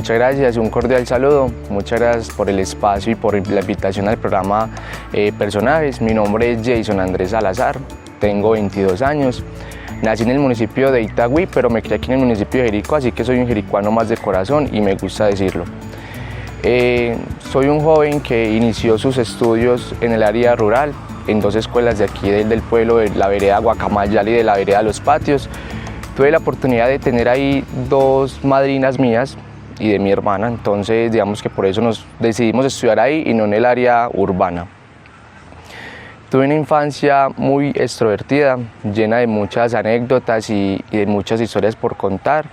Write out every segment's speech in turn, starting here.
Muchas gracias, un cordial saludo. Muchas gracias por el espacio y por la invitación al programa Personajes. Mi nombre es Jason Andrés Salazar, tengo 22 años. Nací en el municipio de Itagüí, pero me crié aquí en el municipio de Jericó, así que soy un jericuano más de corazón y me gusta decirlo. Soy un joven que inició sus estudios en el área rural, en dos escuelas de aquí del pueblo, de la vereda Guacamayal y de la vereda Los Patios. Tuve la oportunidad de tener ahí dos madrinas mías y de mi hermana, entonces digamos que por eso nos decidimos estudiar ahí y no en el área urbana. Tuve una infancia muy extrovertida, llena de muchas anécdotas y de muchas historias por contar.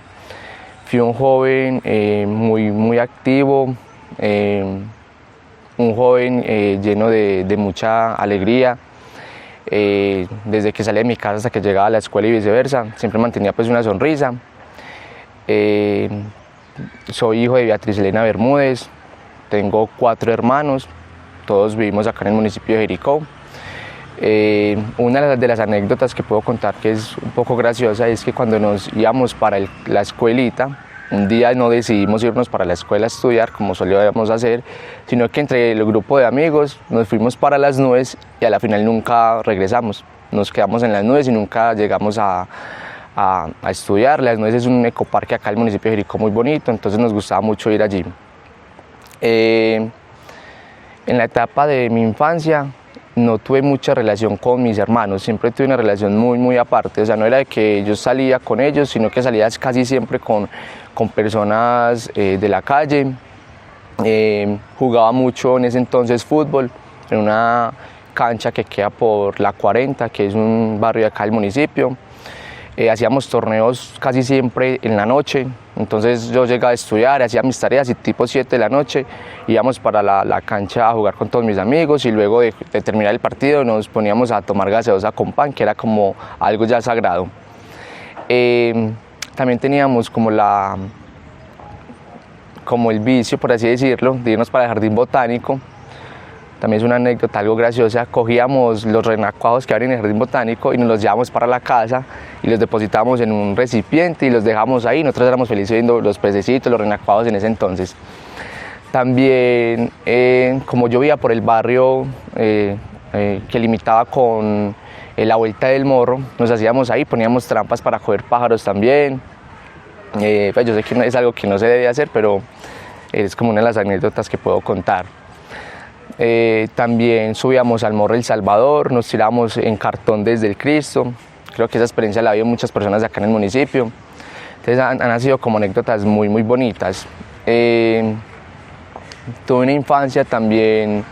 Fui un joven muy activo, un joven lleno de mucha alegría. Desde que salí de mi casa hasta que llegaba a la escuela y viceversa, siempre mantenía pues una sonrisa. Soy hijo de Beatriz Elena Bermúdez, tengo 4 hermanos, todos vivimos acá en el municipio de Jericó. Una de las anécdotas que puedo contar que es un poco graciosa es que cuando nos íbamos para la escuelita, un día no decidimos irnos para la escuela a estudiar como solíamos hacer, sino que entre el grupo de amigos nos fuimos para las nubes y a la final nunca regresamos. Nos quedamos en las nubes y nunca llegamos a estudiar. Las Nubes es un ecoparque acá en el municipio de Jericó muy bonito, entonces nos gustaba mucho ir allí. En la etapa de mi infancia no tuve mucha relación con mis hermanos, siempre tuve una relación muy aparte, o sea, no era de que yo salía con ellos, sino que salía casi siempre con personas de la calle. Jugaba mucho en ese entonces fútbol en una cancha que queda por la 40, que es un barrio de acá del municipio. Hacíamos torneos casi siempre en la noche, entonces yo llegaba a estudiar, hacía mis tareas y tipo 7 de la noche íbamos para la cancha a jugar con todos mis amigos y luego de terminar el partido nos poníamos a tomar gaseosa con pan, que era como algo ya sagrado. También teníamos como el vicio, por así decirlo, de irnos para el jardín botánico. También es una anécdota algo graciosa, cogíamos los renacuajos que había en el jardín botánico y nos los llevábamos para la casa y los depositábamos en un recipiente y los dejábamos ahí. Nosotros éramos felices viendo los pececitos, los renacuajos en ese entonces. También, como yo vivía por el barrio que limitaba con la Vuelta del Morro, nos hacíamos ahí, poníamos trampas para coger pájaros también. Pues yo sé que es algo que no se debe hacer, pero es como una de las anécdotas que puedo contar. También subíamos al Morro El Salvador, nos tirábamos en cartón desde el Cristo. Creo que esa experiencia la viven muchas personas de acá en el municipio. Entonces han sido como anécdotas muy bonitas. Tuve una infancia también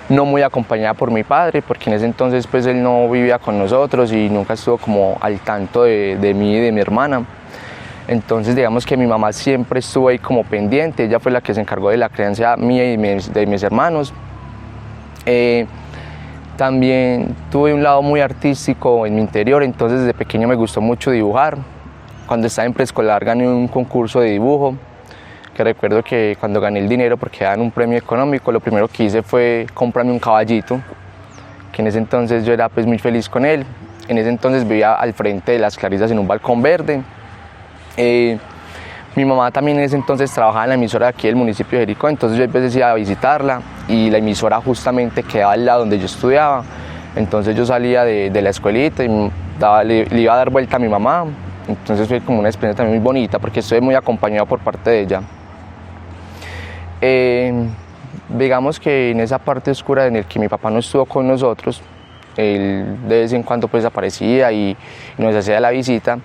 no muy acompañada por mi padre, porque en ese entonces pues él no vivía con nosotros y nunca estuvo como al tanto de mí y de mi hermana. Entonces digamos que mi mamá siempre estuvo ahí como pendiente, ella fue la que se encargó de la crianza mía y de mis hermanos. También tuve un lado muy artístico en mi interior, entonces desde pequeño me gustó mucho dibujar. Cuando estaba en preescolar gané un concurso de dibujo, que recuerdo que cuando gané el dinero porque daban un premio económico, lo primero que hice fue comprarme un caballito, que en ese entonces yo era pues muy feliz con él. En ese entonces vivía al frente de Las Clarisas en un balcón verde. Mi mamá también en ese entonces trabajaba en la emisora de aquí del municipio de Jericó, entonces yo a veces iba a visitarla y la emisora justamente quedaba al lado donde yo estudiaba. Entonces yo salía de la escuelita y le iba a dar vuelta a mi mamá. Entonces fue como una experiencia también muy bonita porque estuve muy acompañado por parte de ella. Digamos que en esa parte oscura en la que mi papá no estuvo con nosotros, él de vez en cuando pues aparecía y nos hacía la visita.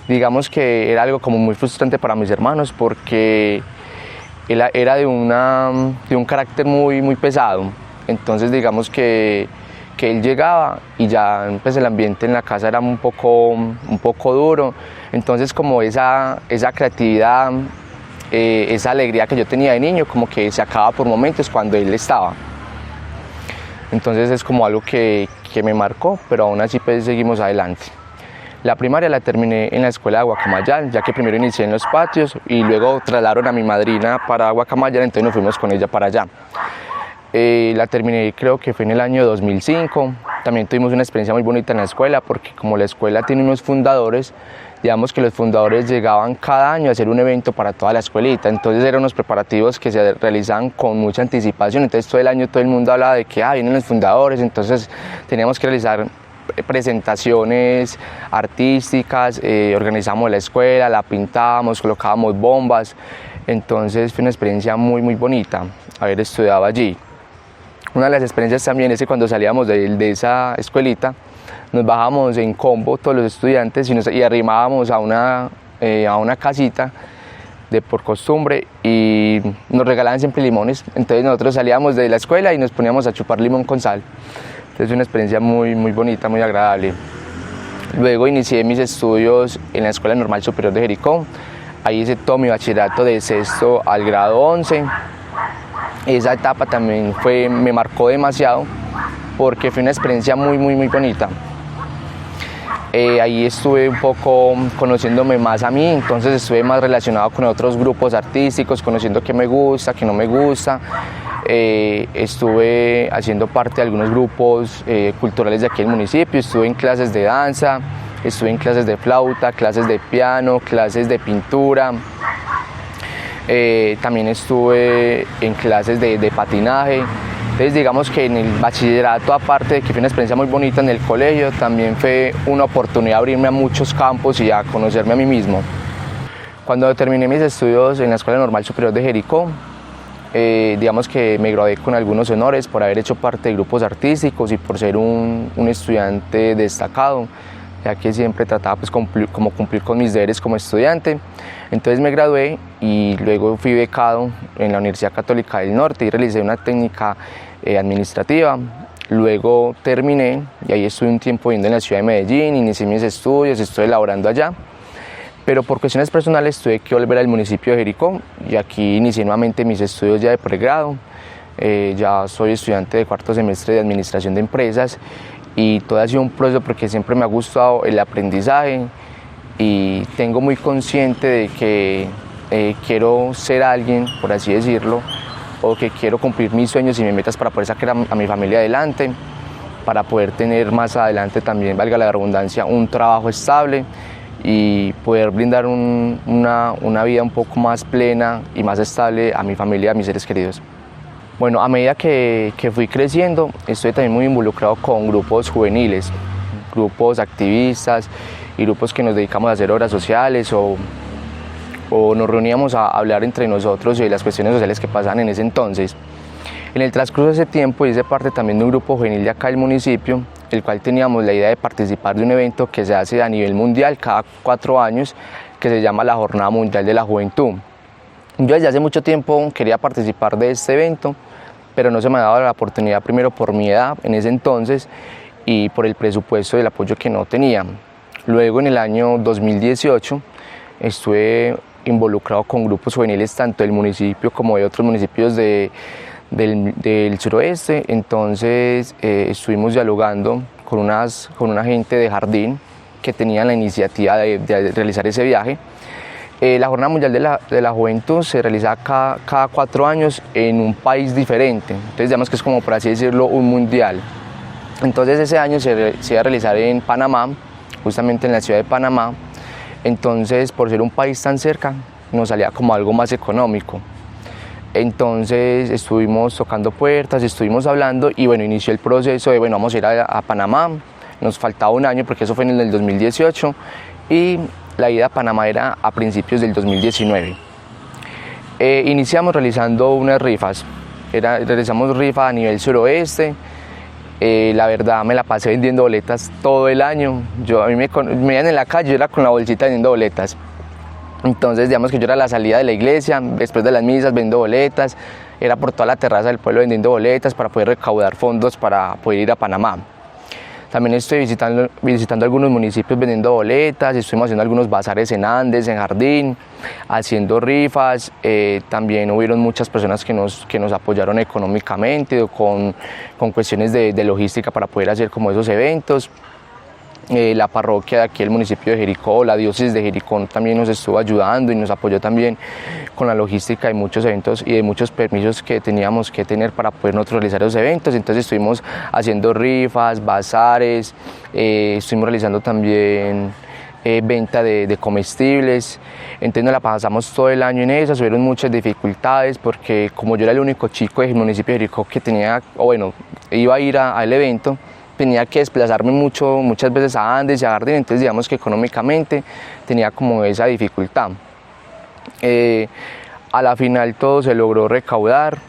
Digamos que era algo como muy frustrante para mis hermanos porque él era de un carácter muy pesado. Entonces digamos que él llegaba y ya pues, el ambiente en la casa era un poco duro. Entonces como esa creatividad, esa alegría que yo tenía de niño como que se acaba por momentos cuando él estaba. Entonces es como algo que me marcó, pero aún así pues seguimos adelante. La primaria la terminé en la escuela de Guacamayal, ya que primero inicié en Los Patios y luego trasladaron a mi madrina para Guacamayal, entonces nos fuimos con ella para allá. La terminé creo que fue en el año 2005. También tuvimos una experiencia muy bonita en la escuela porque como la escuela tiene unos fundadores, digamos que los fundadores llegaban cada año a hacer un evento para toda la escuelita, entonces eran unos preparativos que se realizaban con mucha anticipación, entonces todo el año todo el mundo hablaba de que vienen los fundadores, entonces teníamos que realizar presentaciones artísticas, organizamos la escuela, la pintábamos, colocábamos bombas, entonces fue una experiencia muy bonita haber estudiado allí. Una de las experiencias también es que cuando salíamos de esa escuelita, nos bajábamos en combo todos los estudiantes y arrimábamos a una casita por costumbre y nos regalaban siempre limones, entonces nosotros salíamos de la escuela y nos poníamos a chupar limón con sal. Entonces una experiencia muy bonita, muy agradable. Luego inicié mis estudios en la Escuela Normal Superior de Jericó. Ahí hice todo mi bachillerato de sexto al grado 11. Esa etapa también me marcó demasiado porque fue una experiencia muy bonita. Ahí estuve un poco conociéndome más a mí, entonces estuve más relacionado con otros grupos artísticos, conociendo qué me gusta, qué no me gusta. Estuve haciendo parte de algunos grupos culturales de aquí del municipio, estuve en clases de danza, estuve en clases de flauta, clases de piano, clases de pintura, también estuve en clases de patinaje. Entonces digamos que en el bachillerato, aparte de que fue una experiencia muy bonita en el colegio, también fue una oportunidad de abrirme a muchos campos y a conocerme a mí mismo. Cuando terminé mis estudios en la Escuela Normal Superior de Jericó, digamos que me gradué con algunos honores por haber hecho parte de grupos artísticos y por ser un estudiante destacado, ya que siempre trataba pues cumplir con mis deberes como estudiante. Entonces me gradué y luego fui becado en la Universidad Católica del Norte y realicé una técnica administrativa. Luego terminé y ahí estuve un tiempo viviendo en la ciudad de Medellín, inicié mis estudios, estuve laborando allá. Pero por cuestiones personales tuve que volver al municipio de Jericó y aquí inicié nuevamente mis estudios ya de pregrado. Ya soy estudiante de cuarto semestre de Administración de Empresas y todo ha sido un proceso porque siempre me ha gustado el aprendizaje y tengo muy consciente de que quiero ser alguien, por así decirlo, o que quiero cumplir mis sueños y mis metas para poder sacar a mi familia adelante, para poder tener más adelante también, valga la redundancia, un trabajo estable y poder brindar una vida un poco más plena y más estable a mi familia y a mis seres queridos. Bueno, a medida que fui creciendo, estoy también muy involucrado con grupos juveniles, grupos activistas y grupos que nos dedicamos a hacer obras sociales o nos reuníamos a hablar entre nosotros de las cuestiones sociales que pasaban en ese entonces. En el transcurso de ese tiempo hice parte también de un grupo juvenil de acá del municipio, el cual teníamos la idea de participar de un evento que se hace a nivel mundial cada 4 años, que se llama la Jornada Mundial de la Juventud. Yo desde hace mucho tiempo quería participar de este evento, pero no se me ha dado la oportunidad, primero por mi edad en ese entonces y por el presupuesto y el apoyo que no tenía. Luego en el año 2018 estuve involucrado con grupos juveniles tanto del municipio como de otros municipios del suroeste, entonces estuvimos dialogando con una gente de Jardín que tenían la iniciativa de realizar ese viaje. La Jornada Mundial de la Juventud se realiza cada 4 años en un país diferente, entonces digamos que es como, por así decirlo, un mundial. Entonces ese año se iba a realizar en Panamá, justamente en la ciudad de Panamá, entonces por ser un país tan cerca nos salía como algo más económico. Entonces estuvimos tocando puertas, estuvimos hablando y bueno, inició el proceso de bueno, vamos a ir a Panamá, nos faltaba un año porque eso fue en el 2018 y la ida a Panamá era a principios del 2019. Iniciamos realizando unas rifas, realizamos rifas a nivel suroeste. La verdad me la pasé vendiendo boletas todo el año. A mí me veían en la calle, yo era con la bolsita vendiendo boletas. Entonces digamos que yo era a la salida de la iglesia, después de las misas vendiendo boletas, era por toda la terraza del pueblo vendiendo boletas para poder recaudar fondos para poder ir a Panamá. También estoy visitando algunos municipios vendiendo boletas, estuvimos haciendo algunos bazares en Andes, en Jardín, haciendo rifas. También hubieron muchas personas que nos apoyaron económicamente o con cuestiones de logística para poder hacer como esos eventos. La parroquia de aquí del municipio de Jericó, la diócesis de Jericó también nos estuvo ayudando y nos apoyó también con la logística de muchos eventos y de muchos permisos que teníamos que tener para poder nosotros realizar esos eventos. Entonces estuvimos haciendo rifas, bazares, estuvimos realizando también venta de comestibles. Entonces nos la pasamos todo el año en eso. Hubieron muchas dificultades porque como yo era el único chico del municipio de Jericó que tenía, o bueno, iba a ir al evento, tenía que desplazarme muchas veces a Andes y a Jardín, entonces digamos que económicamente tenía como esa dificultad. A la final todo se logró recaudar,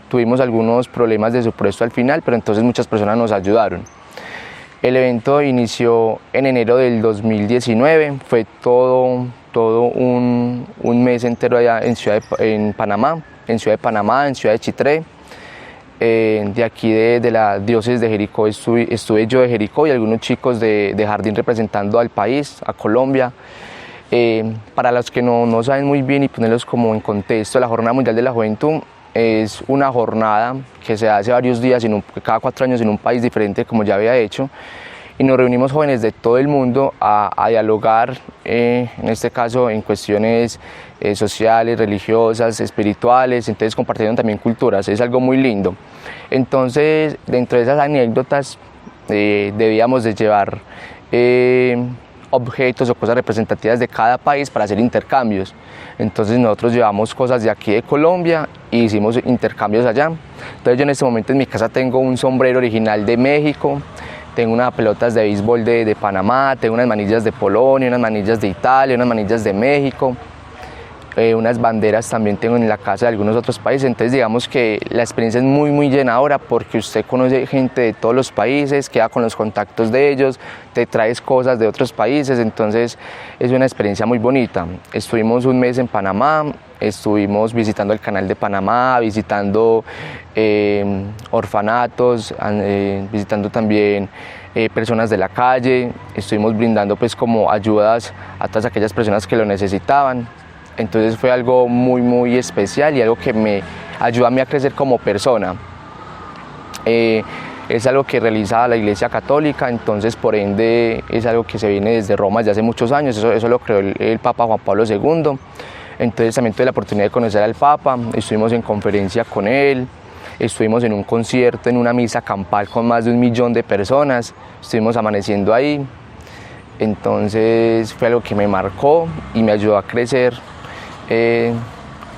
tuvimos algunos problemas de supuesto al final, pero entonces muchas personas nos ayudaron. El evento inició en enero del 2019, fue todo un mes entero allá en Panamá, en Ciudad de Chitré. De aquí de la diócesis de Jericó estuve yo de Jericó y algunos chicos de Jardín representando al país, a Colombia. Para los que no saben muy bien y ponerlos como en contexto, la Jornada Mundial de la Juventud es una jornada que se hace varios días, cada 4 años en un país diferente, como ya había hecho, y nos reunimos jóvenes de todo el mundo a dialogar, en este caso en cuestiones sociales, religiosas, espirituales, entonces compartiendo también culturas, es algo muy lindo. Entonces, dentro de esas anécdotas debíamos de llevar objetos o cosas representativas de cada país para hacer intercambios. Entonces nosotros llevamos cosas de aquí de Colombia y hicimos intercambios allá. Entonces yo en este momento en mi casa tengo un sombrero original de México, tengo unas pelotas de béisbol de Panamá, tengo unas manillas de Polonia, unas manillas de Italia, unas manillas de México, unas banderas también tengo en la casa de algunos otros países. Entonces digamos que la experiencia es muy llenadora porque usted conoce gente de todos los países, queda con los contactos de ellos, te traes cosas de otros países, entonces es una experiencia muy bonita. Estuvimos un mes en Panamá, estuvimos visitando el Canal de Panamá, visitando orfanatos, visitando también personas de la calle, estuvimos brindando pues como ayudas a todas aquellas personas que lo necesitaban. Entonces fue algo muy especial y algo que me ayudó a mí a crecer como persona. Es algo que realiza la Iglesia Católica, entonces por ende es algo que se viene desde Roma desde hace muchos años, eso lo creó el Papa Juan Pablo II. Entonces también tuve la oportunidad de conocer al Papa, estuvimos en conferencia con él, estuvimos en un concierto, en una misa campal con más de 1 millón de personas, estuvimos amaneciendo ahí. Entonces fue algo que me marcó y me ayudó a crecer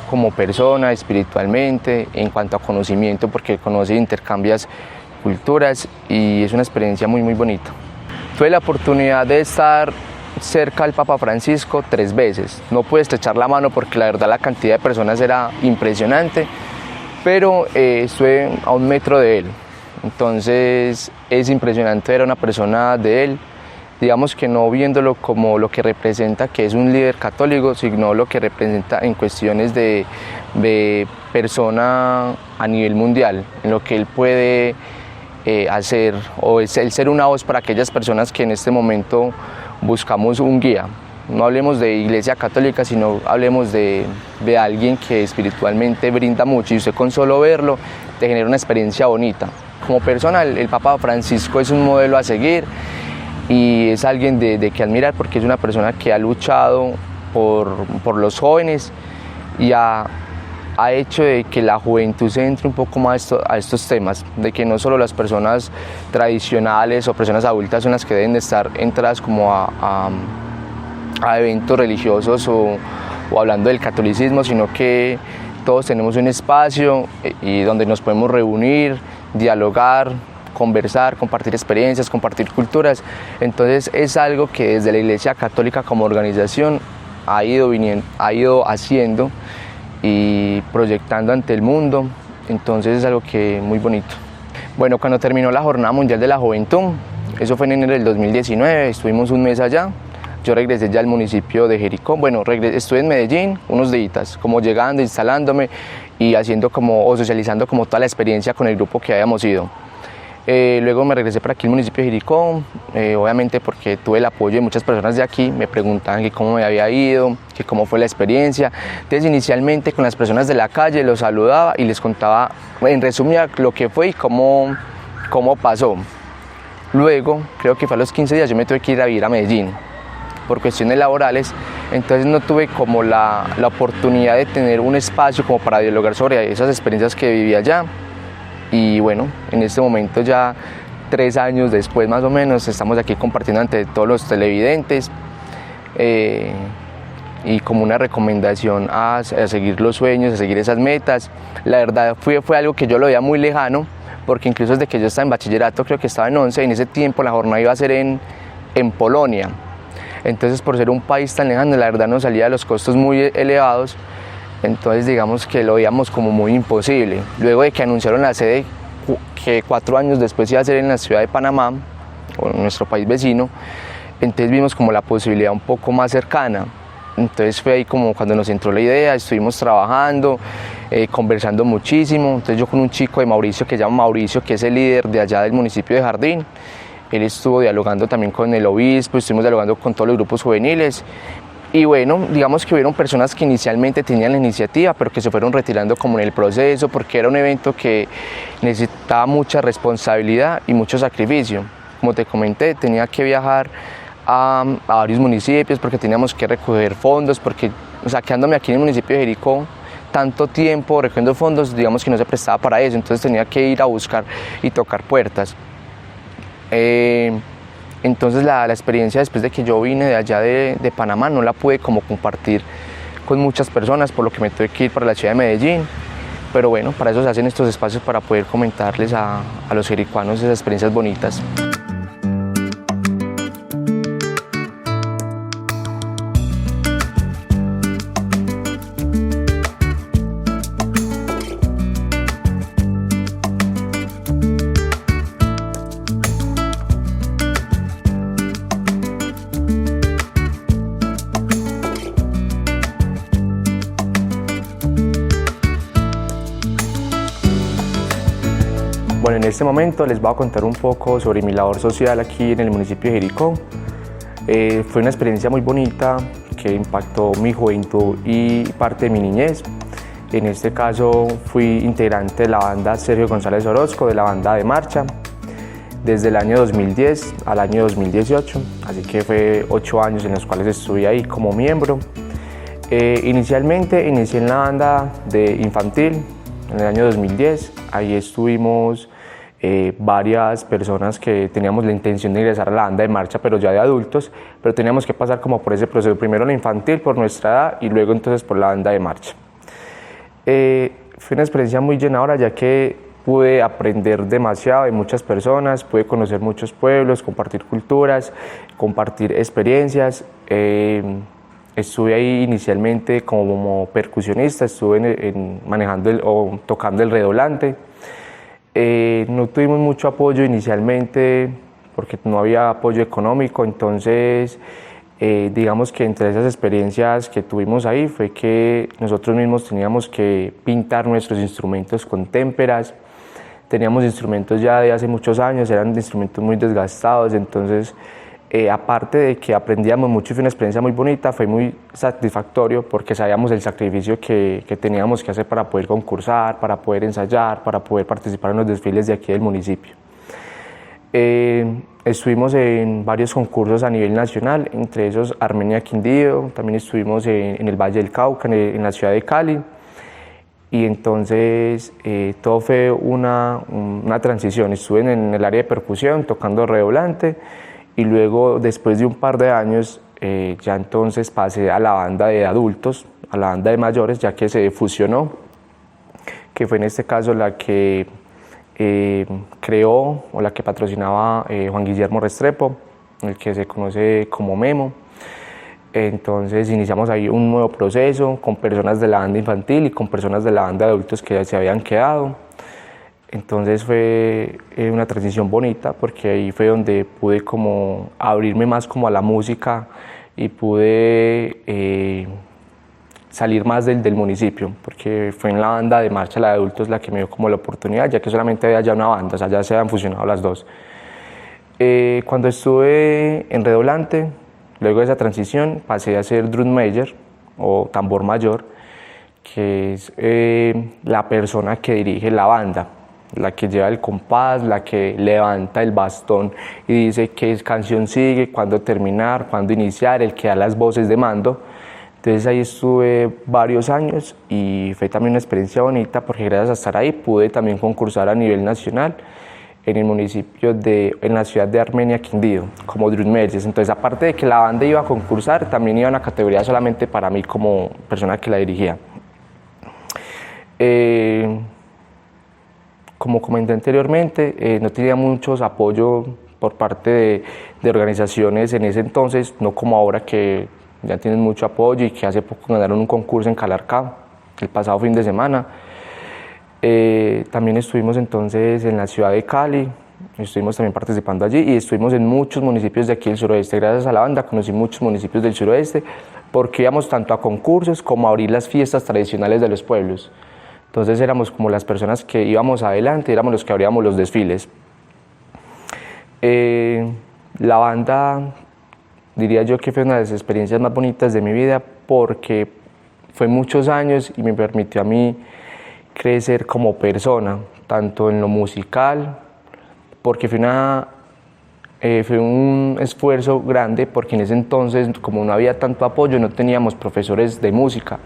como persona, espiritualmente, en cuanto a conocimiento, porque conoces e intercambias culturas y es una experiencia muy bonita. Tuve la oportunidad de estar cerca al Papa Francisco 3 veces. No pude estrechar la mano porque la verdad la cantidad de personas era impresionante, pero estuve a 1 metro de él. Entonces es impresionante ver a una persona de él, digamos que no viéndolo como lo que representa, que es un líder católico, sino lo que representa en cuestiones de persona a nivel mundial, en lo que él puede hacer, o el ser una voz para aquellas personas que en este momento buscamos un guía. No hablemos de Iglesia Católica, sino hablemos de alguien que espiritualmente brinda mucho y usted con solo verlo te genera una experiencia bonita. Como persona, el Papa Francisco es un modelo a seguir y es alguien de que admirar porque es una persona que ha luchado por los jóvenes y ha hecho de que la juventud se entre un poco más a estos temas, de que no solo las personas tradicionales o personas adultas son las que deben de estar entradas como a eventos religiosos o hablando del catolicismo, sino que todos tenemos un espacio y donde nos podemos reunir, dialogar, conversar, compartir experiencias, compartir culturas. Entonces es algo que desde la Iglesia Católica como organización ha ido haciendo y proyectando ante el mundo. Entonces es algo que muy bonito. Bueno, cuando terminó la Jornada Mundial de la Juventud, eso fue en enero del 2019, estuvimos un mes allá. Yo regresé ya al municipio de Jericó. Bueno, estuve en Medellín unos días, como llegando, instalándome y haciendo o socializando como toda la experiencia con el grupo que habíamos ido. Luego me regresé para aquí al municipio de Jericó, obviamente porque tuve el apoyo de muchas personas de aquí, me preguntaban que cómo me había ido, que cómo fue la experiencia. Entonces inicialmente con las personas de la calle los saludaba y les contaba en resumen lo que fue y cómo pasó. Luego, creo que fue a los 15 días, yo me tuve que ir a vivir a Medellín por cuestiones laborales, entonces no tuve como la oportunidad de tener un espacio como para dialogar sobre esas experiencias que viví allá. Y bueno, en este momento ya 3 años después más o menos estamos aquí compartiendo ante todos los televidentes y como una recomendación a seguir los sueños, a seguir esas metas. La verdad fue algo que yo lo veía muy lejano, porque incluso desde que yo estaba en bachillerato, creo que estaba en 11, en ese tiempo la jornada iba a ser en Polonia. Entonces, por ser un país tan lejano, la verdad nos salía los costos muy elevados, entonces digamos que lo veíamos como muy imposible. Luego de que anunciaron la sede, que 4 años después iba a ser en la ciudad de Panamá, o en nuestro país vecino, entonces vimos como la posibilidad un poco más cercana. Entonces fue ahí como cuando nos entró la idea, estuvimos trabajando, conversando muchísimo. Entonces yo con un chico de Mauricio, que se llama Mauricio, que es el líder de allá del municipio de Jardín, él estuvo dialogando también con el obispo, estuvimos dialogando con todos los grupos juveniles. Y bueno, digamos que hubieron personas que inicialmente tenían la iniciativa, pero que se fueron retirando como en el proceso, porque era un evento que necesitaba mucha responsabilidad y mucho sacrificio. Como te comenté, tenía que viajar a varios municipios porque teníamos que recoger fondos, porque quedándome aquí en el municipio de Jericó tanto tiempo recogiendo fondos, digamos que no se prestaba para eso, entonces tenía que ir a buscar y tocar puertas. Entonces la experiencia después de que yo vine de allá de Panamá no la pude como compartir con muchas personas, por lo que me tuve que ir para la ciudad de Medellín. Pero bueno, para eso se hacen estos espacios, para poder comentarles a los jericuanos esas experiencias bonitas. Bueno, en este momento les voy a contar un poco sobre mi labor social aquí en el municipio de Jericó. Fue una experiencia muy bonita que impactó mi juventud y parte de mi niñez. En este caso fui integrante de la banda Sergio González Orozco, de la banda de marcha, desde el año 2010 al año 2018, así que fue 8 años en los cuales estuve ahí como miembro. Inicialmente inicié en la banda de infantil en el año 2010, ahí estuvimos varias personas que teníamos la intención de ingresar a la banda de marcha, pero ya de adultos, pero teníamos que pasar como por ese proceso, primero la infantil por nuestra edad y luego entonces por la banda de marcha. Fue una experiencia muy llenadora, ya que pude aprender demasiado de muchas personas, pude conocer muchos pueblos, compartir culturas, compartir experiencias. Estuve ahí inicialmente como percusionista, estuve manejando o tocando el redoblante. No tuvimos mucho apoyo inicialmente porque no había apoyo económico, entonces digamos que entre esas experiencias que tuvimos ahí fue que nosotros mismos teníamos que pintar nuestros instrumentos con témperas. Teníamos instrumentos ya de hace muchos años, eran instrumentos muy desgastados, entonces aparte de que aprendíamos mucho y fue una experiencia muy bonita, fue muy satisfactorio porque sabíamos el sacrificio que teníamos que hacer para poder concursar, para poder ensayar, para poder participar en los desfiles de aquí del municipio. Estuvimos en varios concursos a nivel nacional, entre esos Armenia Quindío, también estuvimos en el Valle del Cauca, en la ciudad de Cali, y entonces todo fue una transición. Estuve en el área de percusión tocando redoblante, y luego después de un par de años ya entonces pasé a la banda de adultos, a la banda de mayores, ya que se fusionó, que fue en este caso la que creó o la que patrocinaba Juan Guillermo Restrepo, el que se conoce como Memo. Entonces iniciamos ahí un nuevo proceso con personas de la banda infantil y con personas de la banda de adultos que ya se habían quedado. Entonces fue una transición bonita porque ahí fue donde pude como abrirme más como a la música y pude salir más del municipio, porque fue en la banda de marcha, la de adultos, la que me dio como la oportunidad, ya que solamente había ya una banda, o sea, ya se habían fusionado las dos. Cuando estuve en redoblante, luego de esa transición pasé a ser drum major o tambor mayor, que es la persona que dirige la banda, la que lleva el compás, la que levanta el bastón y dice qué canción sigue, cuándo terminar, cuándo iniciar, el que da las voces de mando. Entonces ahí estuve varios años y fue también una experiencia bonita porque gracias a estar ahí pude también concursar a nivel nacional en el municipio en la ciudad de Armenia, Quindío, como drum majors. Entonces, aparte de que la banda iba a concursar, también iba a una categoría solamente para mí como persona que la dirigía. Como comenté anteriormente, no tenía muchos apoyo por parte de organizaciones en ese entonces, no como ahora que ya tienen mucho apoyo y que hace poco ganaron un concurso en Calarcá, el pasado fin de semana. También estuvimos entonces en la ciudad de Cali, estuvimos también participando allí y estuvimos en muchos municipios de aquí del suroeste. Gracias a la banda conocí muchos municipios del suroeste porque íbamos tanto a concursos como a abrir las fiestas tradicionales de los pueblos. Entonces éramos como las personas que íbamos adelante, éramos los que abríamos los desfiles. La banda, diría yo que fue una de las experiencias más bonitas de mi vida porque fue muchos años y me permitió a mí crecer como persona, tanto en lo musical, porque fue un esfuerzo grande, porque en ese entonces, como no había tanto apoyo, no teníamos profesores de música.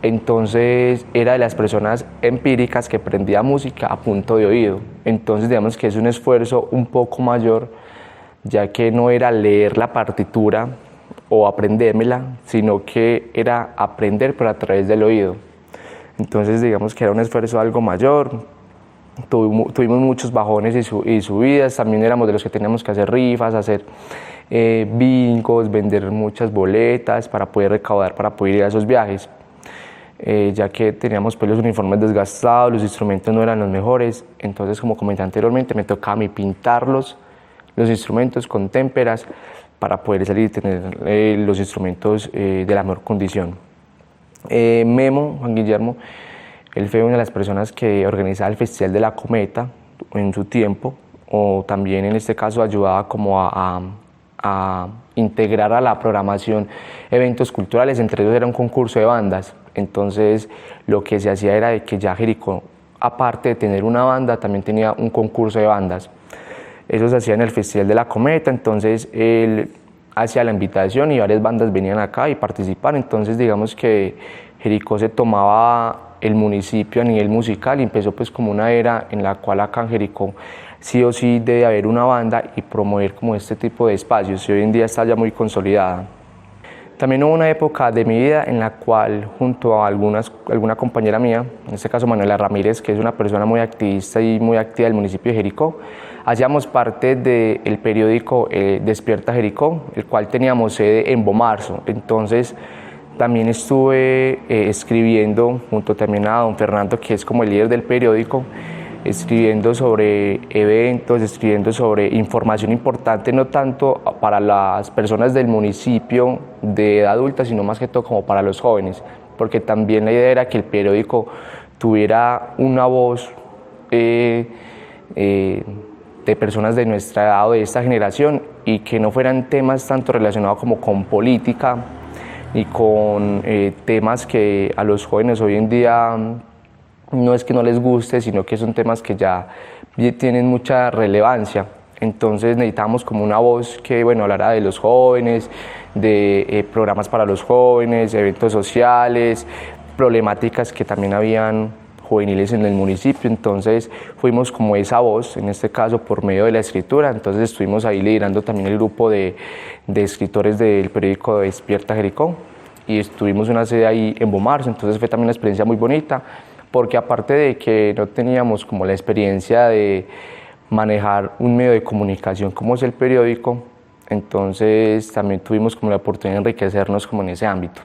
Entonces era de las personas empíricas que aprendía música a punto de oído. Entonces digamos que es un esfuerzo un poco mayor, ya que no era leer la partitura o aprendérmela, sino que era aprender pero a través del oído. Entonces digamos que era un esfuerzo algo mayor. Tuvimos muchos bajones y subidas, también éramos de los que teníamos que hacer rifas, hacer bingos, vender muchas boletas para poder recaudar, para poder ir a esos viajes. Ya que teníamos pues los uniformes desgastados, los instrumentos no eran los mejores, entonces como comenté anteriormente me tocaba a mí pintarlos, los instrumentos con témperas para poder salir y tener los instrumentos de la mejor condición. Memo, Juan Guillermo, él fue una de las personas que organizaba el Festival de la Cometa en su tiempo, o también en este caso ayudaba como a integrar a la programación eventos culturales, entre ellos era un concurso de bandas. Entonces lo que se hacía era de que ya Jericó, aparte de tener una banda, también tenía un concurso de bandas. Eso se hacía en el Festival de la Cometa, entonces él hacía la invitación y varias bandas venían acá y participaban. Entonces digamos que Jericó se tomaba el municipio a nivel musical y empezó pues como una era en la cual acá en Jericó sí o sí debe haber una banda y promover como este tipo de espacios, y hoy en día está ya muy consolidada. También hubo una época de mi vida en la cual junto a alguna compañera mía, en este caso Manuela Ramírez, que es una persona muy activista y muy activa del municipio de Jericó, hacíamos parte del periódico Despierta Jericó, el cual teníamos sede en Bomarzo. Entonces también estuve escribiendo junto también a don Fernando, que es como el líder del periódico, escribiendo sobre eventos, escribiendo sobre información importante, no tanto para las personas del municipio de edad adulta, sino más que todo como para los jóvenes, porque también la idea era que el periódico tuviera una voz de personas de nuestra edad o de esta generación, y que no fueran temas tanto relacionados como con política y con temas que a los jóvenes hoy en día no es que no les guste, sino que son temas que ya tienen mucha relevancia. Entonces necesitamos como una voz que, bueno, hablara de los jóvenes, de programas para los jóvenes, eventos sociales, problemáticas que también habían juveniles en el municipio. Entonces fuimos como esa voz, en este caso por medio de la escritura. Entonces estuvimos ahí liderando también el grupo de escritores del periódico Despierta Jericó, y estuvimos una sede ahí en Bomarzo. Entonces fue también una experiencia muy bonita, porque aparte de que no teníamos como la experiencia de manejar un medio de comunicación como es el periódico, entonces también tuvimos como la oportunidad de enriquecernos como en ese ámbito.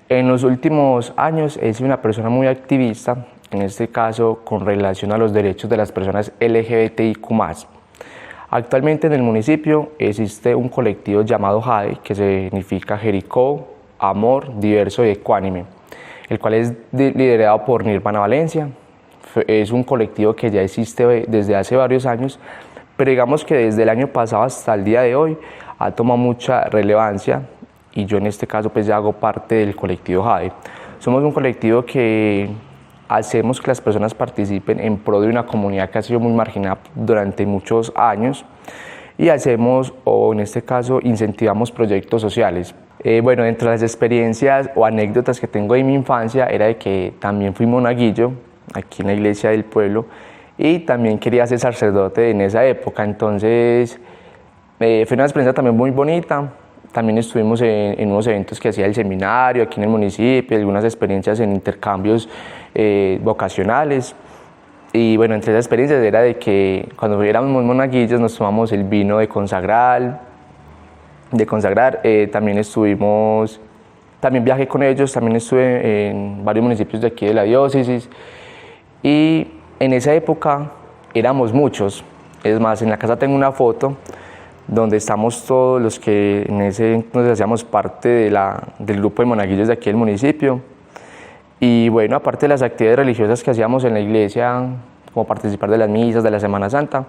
En los últimos años he sido una persona muy activista, en este caso con relación a los derechos de las personas LGBTIQ+. Actualmente en el municipio existe un colectivo llamado JADE, que significa Jericó, Amor, Diverso y Ecuánime, el cual es liderado por Nirvana Valencia. Es un colectivo que ya existe desde hace varios años, pero digamos que desde el año pasado hasta el día de hoy ha tomado mucha relevancia, y yo en este caso pues ya hago parte del colectivo JADE. Somos un colectivo que hacemos que las personas participen en pro de una comunidad que ha sido muy marginada durante muchos años, y hacemos, o en este caso incentivamos proyectos sociales. Bueno, dentro de las experiencias o anécdotas que tengo de mi infancia era de que también fui monaguillo aquí en la iglesia del pueblo, y también quería ser sacerdote en esa época. Entonces fue una experiencia también muy bonita. También estuvimos en unos eventos que hacía el seminario aquí en el municipio, algunas experiencias en intercambios vocacionales. Y bueno, entre esas experiencias era de que cuando éramos monaguillos nos tomamos el vino de consagrar. También viajé con ellos, también estuve en varios municipios de aquí de la diócesis. Y en esa época éramos muchos. Es más, en la casa tengo una foto donde estamos todos los que en ese entonces hacíamos parte del grupo de monaguillos de aquí del municipio. Y bueno, aparte de las actividades religiosas que hacíamos en la iglesia, como participar de las misas, de la Semana Santa,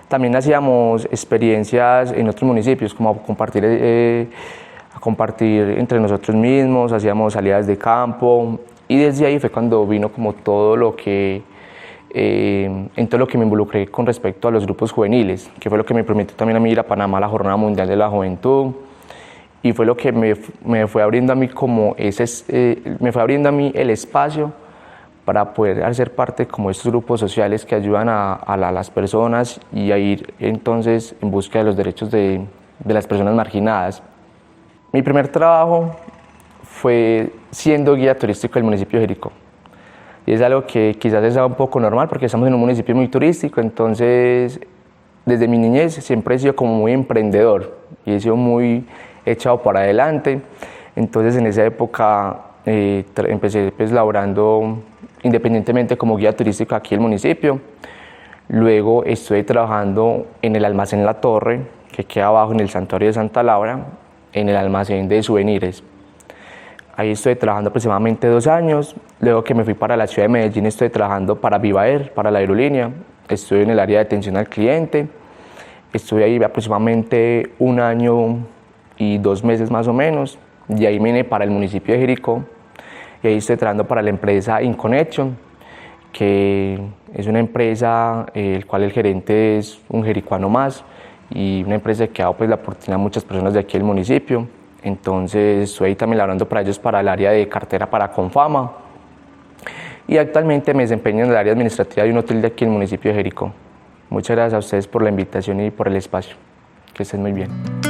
también hacíamos experiencias en otros municipios, como compartir entre nosotros mismos, hacíamos salidas de campo, y desde ahí fue cuando vino como todo lo que en todo lo que me involucré con respecto a los grupos juveniles, que fue lo que me permitió también a mí ir a Panamá a la Jornada Mundial de la Juventud, y fue lo que me fue abriendo a mí me fue abriendo a mí el espacio para poder hacer parte como de estos grupos sociales que ayudan a las personas y a ir entonces en busca de los derechos de las personas marginadas. Mi primer trabajo fue siendo guía turístico del municipio de Jericó. Y es algo que quizás es un poco normal porque estamos en un municipio muy turístico, entonces desde mi niñez siempre he sido como muy emprendedor y he sido muy echado para adelante. Entonces en esa época empecé pues laborando independientemente como guía turístico aquí en el municipio. Luego estuve trabajando en el almacén La Torre, que queda abajo en el santuario de Santa Laura, en el almacén de souvenirs. Ahí estuve trabajando aproximadamente 2 años. Luego que me fui para la ciudad de Medellín, estuve trabajando para Viva Air, para la aerolínea. Estuve en el área de atención al cliente. Estuve ahí aproximadamente 1 año y 2 meses más o menos. Y ahí vine para el municipio de Jericó. Y ahí estoy trabajando para la empresa InConnection, que es una empresa el cual el gerente es un jericuano más, y una empresa que ha dado pues, la oportunidad a muchas personas de aquí del municipio. Entonces estoy ahí también laborando para ellos para el área de cartera para Confama, y actualmente me desempeño en el área administrativa de un hotel de aquí en el municipio de Jericó. Muchas gracias a ustedes por la invitación y por el espacio. Que estén muy bien.